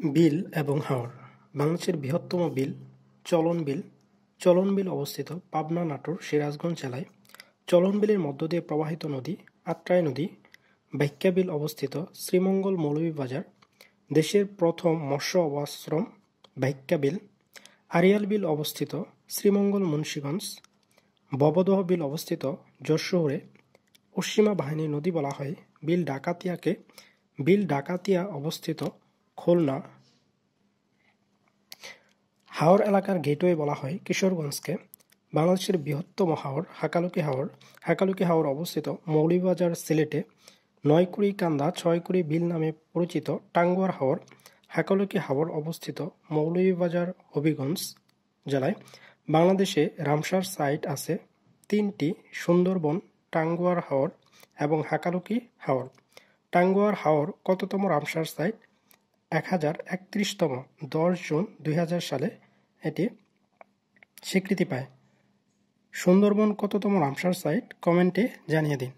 বিল এবং হাওর বাংলাদেশের বৃহত্তম বিল চলন বিল। চলন বিল অবস্থিত পাবনা, নাটোর, সিরাজগঞ্জ জেলায়। চলন বিলের মধ্য দিয়ে প্রবাহিত নদী আত্রাই নদী। বাক্যা বিল অবস্থিত শ্রীমঙ্গল, মৌলভীবাজার। দেশের প্রথম মৎস্য আশ্রম বাক্যা বিল। আড়িয়াল বিল অবস্থিত শ্রীমঙ্গল, মুন্সিগঞ্জ। ভবদহ বিল অবস্থিত যশোরে। পশ্চিমা বাহিনী নদী বলা হয় বিল ডাকাতিয়াকে। বিল ডাকাতিয়া অবস্থিত খুলনা। হাওর এলাকার গেটওয়ে বলা হয় কিশোরগঞ্জকে। বাংলাদেশের বৃহত্তম হাওর হাকালুকি হাওর। হাকালুকি হাওর অবস্থিত মৌলভীবাজার, সিলেটে। 9কুড়ি কান্দা 6কুড়ি বিল নামে পরিচিত টাঙ্গুয়ার হাওর। হাকালুকি হাওর অবস্থিত মৌলভীবাজার, হবিগঞ্জ জেলায়। বাংলাদেশে রামসার সাইট আছে 3টি: সুন্দরবন, টাঙ্গুয়ার হাওর এবং হাকালুকি হাওর। টাঙ্গুয়ার হাওর কততম রামসার সাইট? 1031তম। 10 জুন 2000 সালে এটি স্বীকৃতি পায়। সুন্দরবন কততম রামসার সাইট? কমেন্টে জানিয়ে দিন।